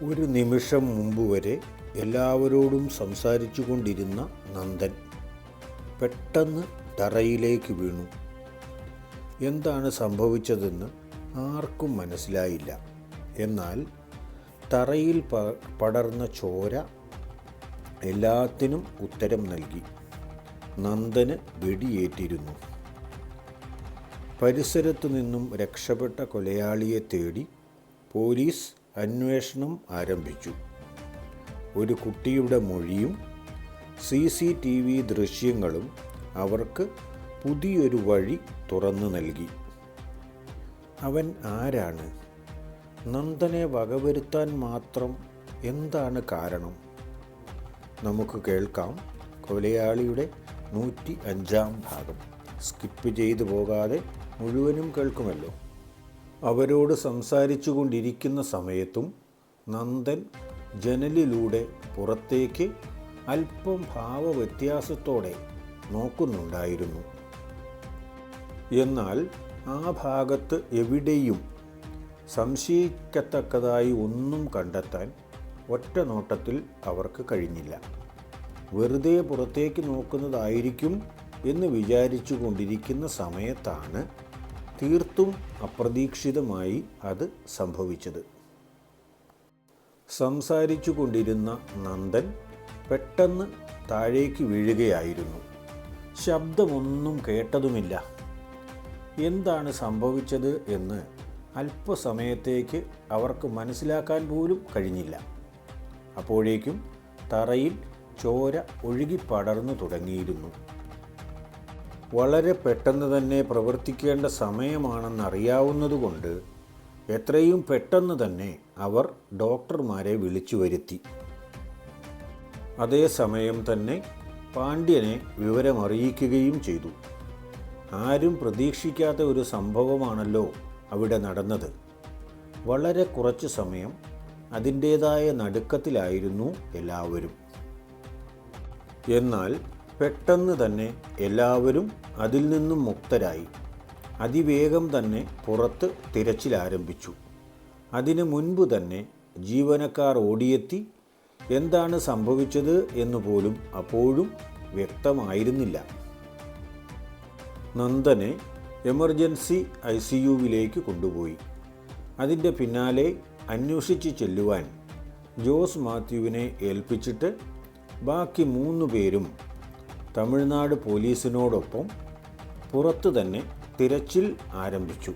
ഒരു നിമിഷം മുമ്പ് വരെ എല്ലാവരോടും സംസാരിച്ചു കൊണ്ടിരുന്ന നന്ദൻ പെട്ടെന്ന് തറയിലേക്ക് വീണു. എന്താണ് സംഭവിച്ചതെന്ന് ആർക്കും മനസ്സിലായില്ല. എന്നാൽ തറയിൽ പടർന്ന ചോര എല്ലാത്തിനും ഉത്തരം നൽകി. നന്ദന് വെടിയേറ്റിരുന്നു. പരിസരത്തു നിന്നും രക്ഷപ്പെട്ട കൊലയാളിയെ തേടി പോലീസ് അന്വേഷണം ആരംഭിച്ചു. ഒരു കുട്ടിയുടെ മൊഴിയും CCTV ദൃശ്യങ്ങളും അവർക്ക് പുതിയൊരു വഴി തുറന്നു നൽകി. അവൻ ആരാണ്? നന്ദനെ വകവരുത്താൻ മാത്രം എന്താണ് കാരണം? നമുക്ക് കേൾക്കാം കൊലയാളിയുടെ 105-ാം ഭാഗം. സ്കിപ്പ് ചെയ്തു പോകാതെ മുഴുവനും കേൾക്കുമല്ലോ. അവരോട് സംസാരിച്ചു കൊണ്ടിരിക്കുന്ന സമയത്തും നന്ദൻ ജനലിലൂടെ പുറത്തേക്ക് അല്പം ഭാവവ്യത്യാസത്തോടെ നോക്കുന്നുണ്ടായിരുന്നു. എന്നാൽ ആ ഭാഗത്ത് എവിടെയും സംശയിക്കത്തക്കതായി ഒന്നും കണ്ടെത്താൻ ഒറ്റ നോട്ടത്തിൽ അവർക്ക് കഴിഞ്ഞില്ല. വെറുതെ പുറത്തേക്ക് നോക്കുന്നതായിരിക്കും എന്ന് വിചാരിച്ചു കൊണ്ടിരിക്കുന്ന സമയത്താണ് തീർത്തും അപ്രതീക്ഷിതമായി അത് സംഭവിച്ചത്. സംസാരിച്ചു കൊണ്ടിരുന്ന നന്ദൻ പെട്ടെന്ന് താഴേക്ക് വീഴുകയായിരുന്നു. ശബ്ദമൊന്നും കേട്ടതുമില്ല. എന്താണ് സംഭവിച്ചത് എന്ന് അല്പസമയത്തേക്ക് അവർക്ക് മനസ്സിലാക്കാൻ പോലും കഴിഞ്ഞില്ല. അപ്പോഴേക്കും തറയിൽ ചോര ഒഴുകിപ്പടർന്നു തുടങ്ങിയിരുന്നു. വളരെ പെട്ടെന്ന് തന്നെ പ്രവർത്തിക്കേണ്ട സമയമാണെന്നറിയാവുന്നതുകൊണ്ട് എത്രയും പെട്ടെന്ന് തന്നെ അവർ ഡോക്ടർമാരെ വിളിച്ചു വരുത്തി. അതേസമയം തന്നെ പാണ്ഡ്യനെ വിവരമറിയിക്കുകയും ചെയ്തു. ആരും പ്രതീക്ഷിക്കാത്ത ഒരു സംഭവമാണല്ലോ അവിടെ നടന്നത്. വളരെ കുറച്ച് സമയം അതിൻ്റേതായ നടുക്കത്തിലായിരുന്നു എല്ലാവരും. എന്നാൽ പെട്ടെന്ന് തന്നെ എല്ലാവരും അതിൽ നിന്നും മുക്തരായി. അതിവേഗം തന്നെ പുറത്ത് തിരച്ചിൽ ആരംഭിച്ചു. അതിനു മുൻപ് തന്നെ ജീവനക്കാർ ഓടിയെത്തി. എന്താണ് സംഭവിച്ചത് എന്നുപോലും അപ്പോഴും വ്യക്തമായിരുന്നില്ല. നന്ദനെ എമർജൻസി ICUവിലേക്ക് കൊണ്ടുപോയി. അതിൻ്റെ പിന്നാലെ അന്വേഷിച്ച് ചെല്ലുവാൻ ജോസ് മാത്യുവിനെ ഏൽപ്പിച്ചിട്ട് ബാക്കി 3 പേരും തമിഴ്നാട് പോലീസിനോടൊപ്പം പുറത്തു തന്നെ തിരച്ചിൽ ആരംഭിച്ചു.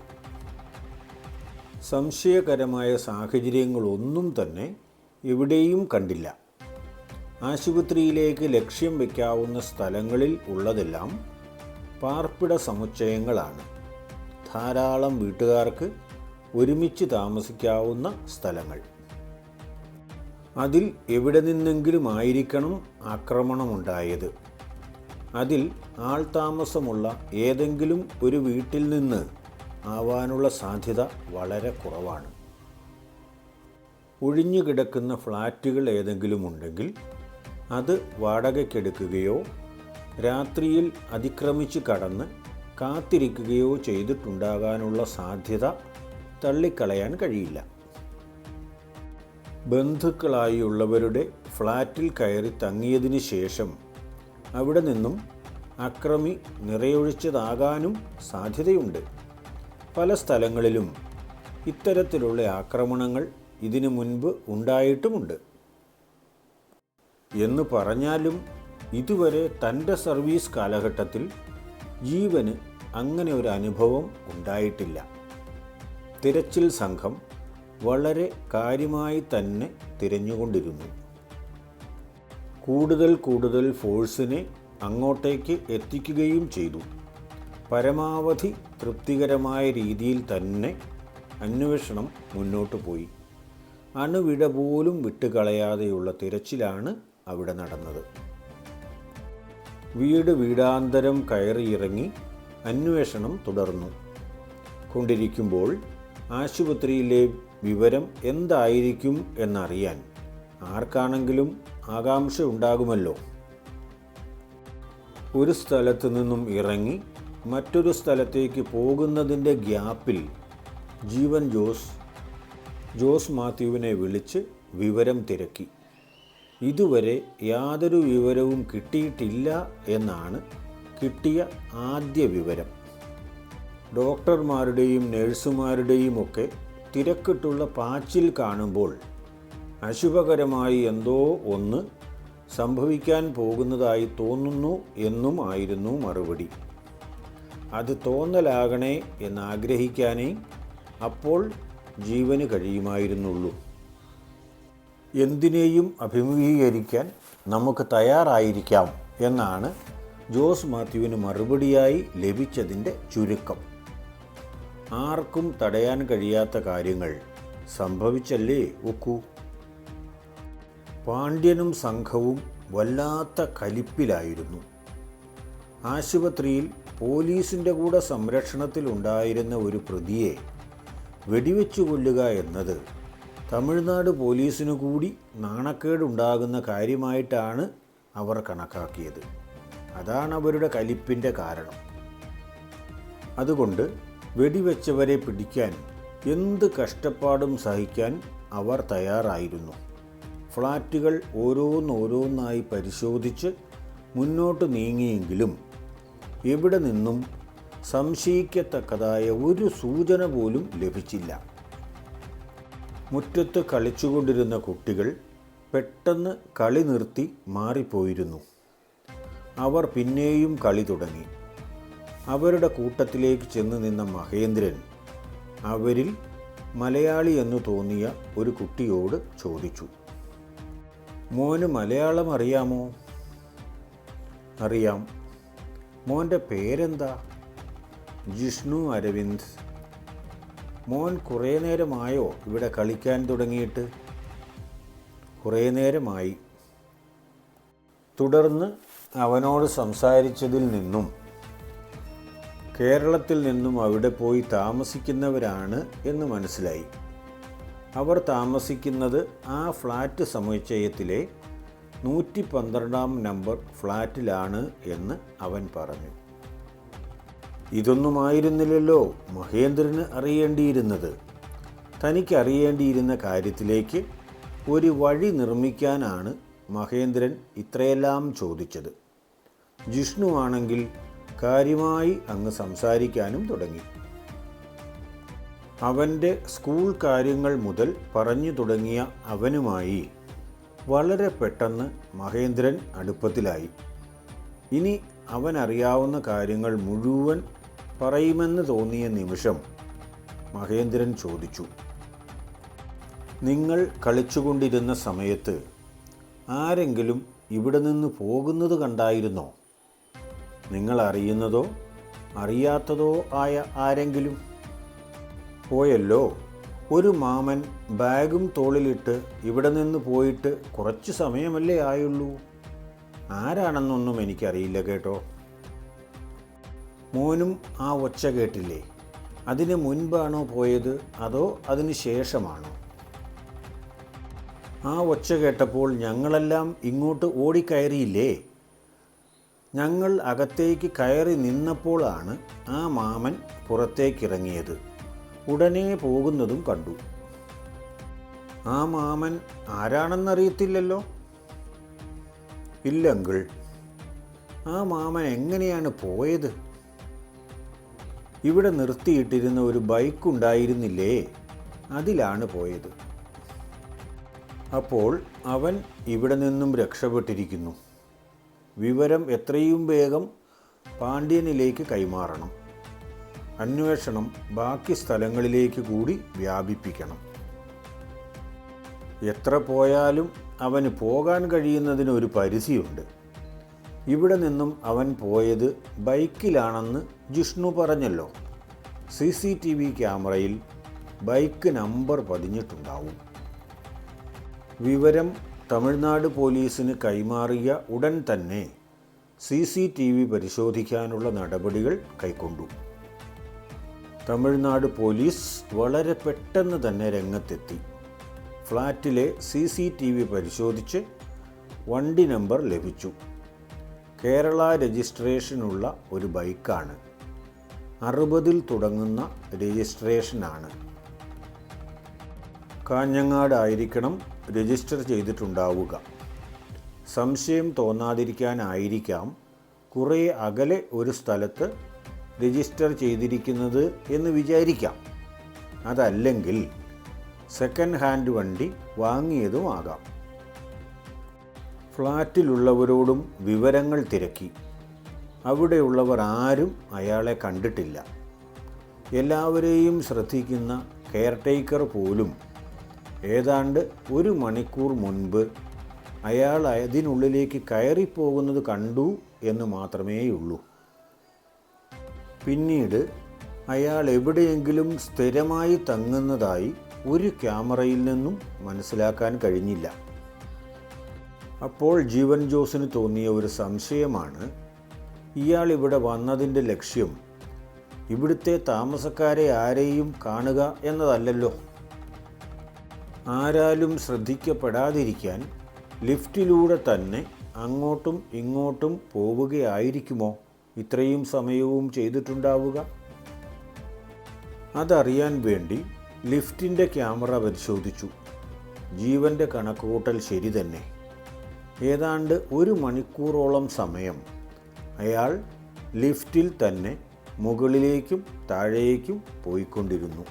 സംശയകരമായ സാഹചര്യങ്ങളൊന്നും തന്നെ എവിടെയും കണ്ടില്ല. ആശുപത്രിയിലേക്ക് ലക്ഷ്യം വയ്ക്കാവുന്ന സ്ഥലങ്ങളിൽ ഉള്ളതെല്ലാം പാർപ്പിട സമുച്ചയങ്ങളാണ്. ധാരാളം വീട്ടുകാർക്ക് ഒരുമിച്ച് താമസിക്കാവുന്ന സ്ഥലങ്ങൾ. അതിൽ എവിടെ നിന്നെങ്കിലും ആയിരിക്കണം ആക്രമണമുണ്ടായത്. അതിൽ ആൾതാമസമുള്ള ഏതെങ്കിലും ഒരു വീട്ടിൽ നിന്ന് ആവാനുള്ള സാധ്യത വളരെ കുറവാണ്. ഒഴിഞ്ഞുകിടക്കുന്ന ഫ്ലാറ്റുകൾ ഏതെങ്കിലും ഉണ്ടെങ്കിൽ അത് വാടകയ്ക്കെടുക്കുകയോ രാത്രിയിൽ അതിക്രമിച്ച് കടന്ന് കാത്തിരിക്കുകയോ ചെയ്തിട്ടുണ്ടാകാനുള്ള സാധ്യത തള്ളിക്കളയാൻ കഴിയില്ല. ബന്ധുക്കളായുള്ളവരുടെ ഫ്ലാറ്റിൽ കയറി തങ്ങിയതിന് ശേഷം അവിടെ നിന്നും അക്രമി നിറയൊഴിച്ചതാകാനും സാധ്യതയുണ്ട്. പല സ്ഥലങ്ങളിലും ഇത്തരത്തിലുള്ള ആക്രമണങ്ങൾ ഇതിനു മുൻപ് ഉണ്ടായിട്ടുമുണ്ട്. എന്ന് പറഞ്ഞാലും ഇതുവരെ തൻ്റെ സർവീസ് കാലഘട്ടത്തിൽ ജീവന് അങ്ങനെ ഒരു അനുഭവം ഉണ്ടായിട്ടില്ല. തിരച്ചിൽ സംഘം വളരെ കാര്യമായി തന്നെ തിരഞ്ഞുകൊണ്ടിരുന്നു. കൂടുതൽ ഫോഴ്സിനെ അങ്ങോട്ടേക്ക് എത്തിക്കുകയും ചെയ്തു. പരമാവധി തൃപ്തികരമായ രീതിയിൽ തന്നെ അന്വേഷണം മുന്നോട്ട് പോയി. അണുവിട പോലും വിട്ടുകളയാതെയുള്ള തിരച്ചിലാണ് അവിടെ നടന്നത്. വീടാന്തരം കയറിയിറങ്ങി അന്വേഷണം തുടർന്നു കൊണ്ടിരിക്കുമ്പോൾ ആശുപത്രിയിലെ വിവരം എന്തായിരിക്കും എന്നറിയാൻ ആർക്കാണെങ്കിലും ആകാംക്ഷ ഉണ്ടാകുമല്ലോ. ഒരു സ്ഥലത്ത് നിന്നും ഇറങ്ങി മറ്റൊരു സ്ഥലത്തേക്ക് പോകുന്നതിൻ്റെ ഗ്യാപ്പിൽ ജീവൻ ജോസ് മാത്യുവിനെ വിളിച്ച് വിവരം തിരക്കി. ഇതുവരെ യാതൊരു വിവരവും കിട്ടിയിട്ടില്ല എന്നാണ് കിട്ടിയ ആദ്യ വിവരം. ഡോക്ടർമാരുടെയും നഴ്സുമാരുടെയും ഒക്കെ തിരക്കിട്ടുള്ള പാച്ചിൽ കാണുമ്പോൾ അശുഭകരമായി എന്തോ ഒന്ന് സംഭവിക്കാൻ പോകുന്നതായി തോന്നുന്നു എന്നും ആയിരുന്നു മറുപടി. അത് തോന്നലാകണേ എന്നാഗ്രഹിക്കാനേ അപ്പോൾ ജീവന് കഴിയുമായിരുന്നുള്ളൂ. എന്തിനേയും അഭിമുഖീകരിക്കാൻ നമുക്ക് തയ്യാറായിരിക്കാം എന്നാണ് ജോസ് മാത്യുവിന് മറുപടിയായി ലഭിച്ചതിൻ്റെ ചുരുക്കം. ആർക്കും തടയാൻ കഴിയാത്ത കാര്യങ്ങൾ സംഭവിച്ചല്ലേ ഒക്കൂ. പാണ്ഡ്യനും സംഘവും വല്ലാത്ത കലിപ്പിലായിരുന്നു. ആശുപത്രിയിൽ പോലീസിൻ്റെ കൂടെ സംരക്ഷണത്തിലുണ്ടായിരുന്ന ഒരു പ്രതിയെ വെടിവെച്ചു കൊല്ലുക എന്നത് തമിഴ്നാട് പോലീസിനു കൂടി നാണക്കേടുണ്ടാകുന്ന കാര്യമായിട്ടാണ് അവർ കണക്കാക്കിയത്. അതാണ് അവരുടെ കലിപ്പിൻ്റെ കാരണം. അതുകൊണ്ട് വെടിവെച്ചവരെ പിടിക്കാൻ എന്ത് കഷ്ടപ്പാടും സഹിക്കാൻ അവർ തയ്യാറായിരുന്നു. ഫ്ലാറ്റുകൾ ഓരോന്നോരോന്നായി പരിശോധിച്ച് മുന്നോട്ട് നീങ്ങിയെങ്കിലും എവിടെ നിന്നും സംശയിക്കത്തക്കതായ ഒരു സൂചന പോലും ലഭിച്ചില്ല. മുറ്റത്ത് കളിച്ചുകൊണ്ടിരുന്ന കുട്ടികൾ പെട്ടെന്ന് കളി നിർത്തി മാറിപ്പോയിരുന്നു. അവർ പിന്നെയും കളി തുടങ്ങി. അവരുടെ കൂട്ടത്തിലേക്ക് ചെന്ന് നിന്ന മഹേന്ദ്രൻ അവരിൽ മലയാളി എന്ന് തോന്നിയ ഒരു കുട്ടിയോട് ചോദിച്ചു, മോന് മലയാളം അറിയാമോ? അറിയാം. മോൻ്റെ പേരെന്താ? ജിഷ്ണു അരവിന്ദ്. മോൻ കുറേ നേരമായോ ഇവിടെ കളിക്കാൻ തുടങ്ങിയിട്ട്? കുറേ നേരമായി. തുടർന്ന് അവനോട് സംസാരിച്ചതിൽ നിന്നും കേരളത്തിൽ നിന്നും അവിടെ പോയി താമസിക്കുന്നവരാണ് എന്ന് മനസ്സിലായി. അവർ താമസിക്കുന്നത് ആ ഫ്ലാറ്റ് സമുച്ചയത്തിലെ 112 നമ്പർ ഫ്ലാറ്റിലാണ് എന്ന് അവൻ പറഞ്ഞു. ഇതൊന്നുമായിരുന്നില്ലല്ലോ മഹേന്ദ്രന് അറിയേണ്ടിയിരുന്നത്. തനിക്കറിയേണ്ടിയിരുന്ന കാര്യത്തിലേക്ക് ഒരു വഴി നിർമ്മിക്കാനാണ് മഹേന്ദ്രൻ ഇത്രയെല്ലാം ചോദിച്ചത്. ജിഷ്ണു ആണെങ്കിൽ കാര്യമായി അങ്ങ് സംസാരിക്കാനും തുടങ്ങി. അവൻ്റെ സ്കൂൾ കാര്യങ്ങൾ മുതൽ പറഞ്ഞു തുടങ്ങിയ അവനുമായി വളരെ പെട്ടെന്ന് മഹേന്ദ്രൻ അടുപ്പത്തിലായി. ഇനി അവനറിയാവുന്ന കാര്യങ്ങൾ മുഴുവൻ പറയുമെന്ന് തോന്നിയ നിമിഷം മഹേന്ദ്രൻ ചോദിച്ചു, നിങ്ങൾ കളിച്ചുകൊണ്ടിരുന്ന സമയത്ത് ആരെങ്കിലും ഇവിടെ നിന്ന് പോകുന്നത് കണ്ടായിരുന്നോ? നിങ്ങൾ അറിയുന്നതോ അറിയാത്തതോ ആയ ആരെങ്കിലും? പോയല്ലോ. ഒരു മാമൻ ബാഗും തോളിലിട്ട് ഇവിടെ നിന്ന് പോയിട്ട് കുറച്ച് സമയമല്ലേ ആയുള്ളൂ. ആരാണെന്നൊന്നും എനിക്കറിയില്ല കേട്ടോ. മോനും ആ ഒച്ച കേട്ടില്ലേ? അതിന് മുൻപാണോ പോയത് അതോ അതിന് ശേഷമാണോ? ആ ഒച്ച കേട്ടപ്പോൾ ഞങ്ങളെല്ലാം ഇങ്ങോട്ട് ഓടിക്കയറിയില്ലേ? ഞങ്ങൾ അകത്തേക്ക് കയറി നിന്നപ്പോഴാണ് ആ മാമൻ പുറത്തേക്കിറങ്ങിയത്. ഉടനെ പോകുന്നതും കണ്ടു. ആ മാമൻ ആരാണെന്നറിയത്തില്ലല്ലോ? ഇല്ല അങ്കിൾ. ആ മാമൻ എങ്ങനെയാണ് പോയത്? ഇവിടെ നിർത്തിയിട്ടിരുന്ന ഒരു ബൈക്കുണ്ടായിരുന്നില്ലേ, അതിലാണ് പോയത്. അപ്പോൾ അവൻ ഇവിടെ നിന്നും രക്ഷപ്പെട്ടിരിക്കുന്നു. വിവരം എത്രയും വേഗം പാണ്ഡ്യനിലേക്ക് കൈമാറണം. അന്വേഷണം ബാക്കി സ്ഥലങ്ങളിലേക്ക് കൂടി വ്യാപിപ്പിക്കണം. എത്ര പോയാലും അവന് പോകാൻ കഴിയുന്നതിന് ഒരു പരിധിയുണ്ട്. ഇവിടെ നിന്നും അവൻ പോയത് ബൈക്കിലാണെന്ന് ജിഷ്ണു പറഞ്ഞല്ലോ. CCTV ക്യാമറയിൽ ബൈക്ക് നമ്പർ പതിഞ്ഞിട്ടുണ്ടാവും. വിവരം തമിഴ്നാട് പോലീസിന് കൈമാറിയ ഉടൻ തന്നെ CCTV പരിശോധിക്കാനുള്ള നടപടികൾ കൈക്കൊണ്ടു. തമിഴ്നാട് പോലീസ് വളരെ പെട്ടെന്ന് തന്നെ രംഗത്തെത്തി. ഫ്ലാറ്റിലെ CCTV പരിശോധിച്ച് വണ്ടി നമ്പർ ലഭിച്ചു. കേരള രജിസ്ട്രേഷനുള്ള ഒരു ബൈക്കാണ്. 60 തുടങ്ങുന്ന രജിസ്ട്രേഷനാണ്. കാഞ്ഞങ്ങാടായിരിക്കണം രജിസ്റ്റർ ചെയ്തിട്ടുണ്ടാവുക. സംശയം തോന്നാതിരിക്കാനായിരിക്കാം കുറേ അകലെ ഒരു സ്ഥലത്ത് രജിസ്റ്റർ ചെയ്തിരിക്കുന്നത് എന്ന് വിചാരിക്കാം. അതല്ലെങ്കിൽ സെക്കൻഡ് ഹാൻഡ് വണ്ടി വാങ്ങിയതുമാകാം. ഫ്ലാറ്റിലുള്ളവരോടും വിവരങ്ങൾ തിരക്കി. അവിടെയുള്ളവർ ആരും അയാളെ കണ്ടിട്ടില്ല. എല്ലാവരെയും ശ്രദ്ധിക്കുന്ന കെയർടേക്കർ പോലും ഏതാണ്ട് 1 മണിക്കൂർ മുൻപ് അയാൾ അതിനുള്ളിലേക്ക് കയറിപ്പോകുന്നത് കണ്ടു എന്ന് മാത്രമേയുള്ളൂ. പിന്നീട് അയാൾ എവിടെയെങ്കിലും സ്ഥിരമായി തങ്ങുന്നതായി ഒരു ക്യാമറയിൽ നിന്നും മനസ്സിലാക്കാൻ കഴിഞ്ഞില്ല. അപ്പോൾ ജീവൻ ജോസിന് തോന്നിയ ഒരു സംശയമാണ്, ഇയാൾ ഇവിടെ വന്നതിൻ്റെ ലക്ഷ്യം ഇവിടുത്തെ താമസക്കാരെ ആരെയും കാണുക എന്നതല്ലല്ലോ. ആരാലും ശ്രദ്ധിക്കപ്പെടാതിരിക്കാൻ ലിഫ്റ്റിലൂടെ തന്നെ അങ്ങോട്ടും ഇങ്ങോട്ടും പോവുകയായിരിക്കുമോ ഇത്രയും സമയവും ചെയ്തിട്ടുണ്ടാവുക? അതറിയാൻ വേണ്ടി ലിഫ്റ്റിൻ്റെ ക്യാമറ പരിശോധിച്ചു. ജീവൻ്റെ കണക്കുകൂട്ടൽ ശരി തന്നെ. ഏതാണ്ട് 1 മണിക്കൂറോളം സമയം അയാൾ ലിഫ്റ്റിൽ തന്നെ മുകളിലേക്കും താഴേക്കും പോയിക്കൊണ്ടിരുന്നു.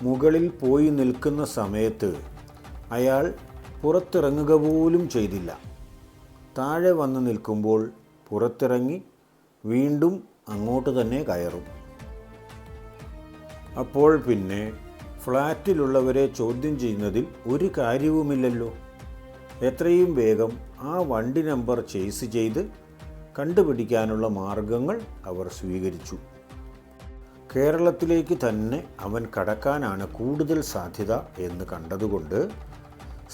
മുകളിൽ പോയി നിൽക്കുന്ന സമയത്ത് അയാൾ പുറത്തിറങ്ങുക പോലും ചെയ്തില്ല. താഴെ വന്ന് നിൽക്കുമ്പോൾ പുറത്തിറങ്ങി വീണ്ടും അങ്ങോട്ട് തന്നെ കയറും. അപ്പോൾ പിന്നെ ഫ്ലാറ്റിലുള്ളവരെ ചോദ്യം ചെയ്യുന്നതിൽ ഒരു കാര്യവുമില്ലല്ലോ. എത്രയും വേഗം ആ വണ്ടി നമ്പർ ചേസ് ചെയ്ത് കണ്ടുപിടിക്കാനുള്ള മാർഗങ്ങൾ അവർ സ്വീകരിച്ചു. കേരളത്തിലേക്ക് തന്നെ അവൻ കടക്കാനാണ് കൂടുതൽ സാധ്യത എന്ന് കണ്ടതുകൊണ്ട്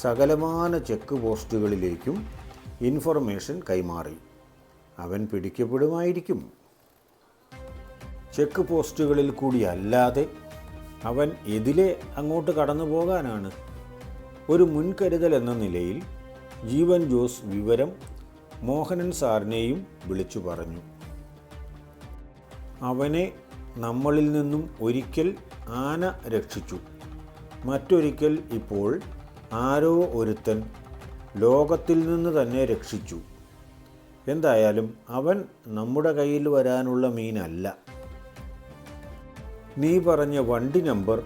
സകലമാന ചെക്ക് പോസ്റ്റുകളിലേക്കും ഇൻഫർമേഷൻ കൈമാറി. അവൻ പിടിക്കപ്പെടുമായിരിക്കും. ചെക്ക് പോസ്റ്റുകളിൽ കൂടി അല്ലാതെ അവൻ എതിലെ അങ്ങോട്ട് കടന്നു പോകാനാണ്? ഒരു മുൻകരുതൽ എന്ന നിലയിൽ ജീവൻ ജോസ് വിവരം മോഹനൻ സാറിനെയും വിളിച്ചു പറഞ്ഞു. അവനെ നമ്മളിൽ നിന്നും ഒരിക്കൽ ആന രക്ഷിച്ചു, മറ്റൊരിക്കൽ ഇപ്പോൾ ആരോ ഒരുത്തൻ ലോകത്തിൽ നിന്ന് തന്നെ രക്ഷിച്ചു. എന്തായാലും അവൻ നമ്മുടെ കയ്യിൽ വരാനുള്ള മീനല്ല. നീ പറഞ്ഞ വണ്ടി നമ്പർ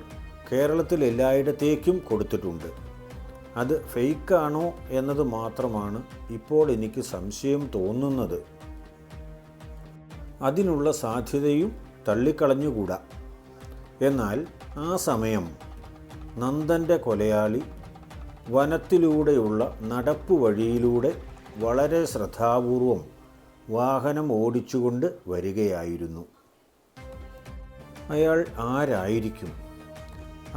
കേരളത്തിൽ എല്ലായിടത്തേക്കും കൊടുത്തിട്ടുണ്ട്. അത് ഫേക്കാണോ എന്നത് മാത്രമാണ് ഇപ്പോൾ എനിക്ക് സംശയം തോന്നുന്നത്. അതിനുള്ള സാധ്യതയും തള്ളിക്കളഞ്ഞുകൂടാ. എന്നാൽ ആ സമയം നന്ദൻ്റെ കൊലയാളി വനത്തിലൂടെയുള്ള നടപ്പു വഴിയിലൂടെ വളരെ ശ്രദ്ധാപൂർവം വാഹനം ഓടിച്ചുകൊണ്ട് വരികയായിരുന്നു. അയാൾ ആരായിരിക്കും?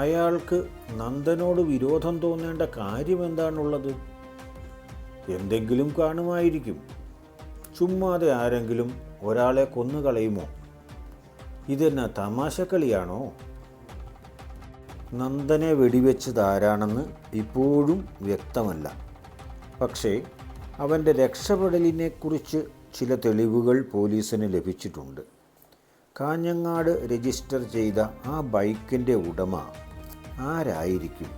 അയാൾക്ക് നന്ദനോട് വിരോധം തോന്നേണ്ട കാര്യം എന്താണുള്ളത്? എന്തെങ്കിലും കാണുമായിരിക്കും. ചുമ്മാതെ ആരെങ്കിലും ഒരാളെ കൊന്നുകളയുമോ? ഇതെന്നാ തമാശക്കളിയാണോ? നന്ദനെ വെടിവെച്ചതാരാണെന്ന് ഇപ്പോഴും വ്യക്തമല്ല. പക്ഷേ അവൻ്റെ രക്ഷപ്പെടലിനെക്കുറിച്ച് ചില തെളിവുകൾ പോലീസിന് ലഭിച്ചിട്ടുണ്ട്. കാഞ്ഞങ്ങാട് രജിസ്റ്റർ ചെയ്ത ആ ബൈക്കിൻ്റെ ഉടമ ആരായിരിക്കും?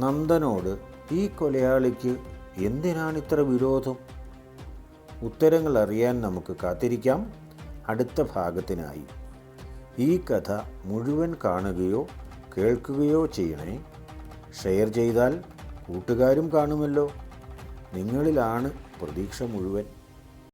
നന്ദനോട് ഈ കൊലയാളിക്ക് എന്തിനാണിത്ര വിരോധം? ഉത്തരങ്ങൾ അറിയാൻ നമുക്ക് കാത്തിരിക്കാം അടുത്ത ഭാഗത്തിനായി. ഈ കഥ മുഴുവൻ കാണുകയോ കേൾക്കുകയോ ചെയ്യണേ. ഷെയർ ചെയ്താൽ കൂട്ടുകാരും കാണുമല്ലോ. നിങ്ങളിലാണ് പ്രതീക്ഷ മുഴുവൻ.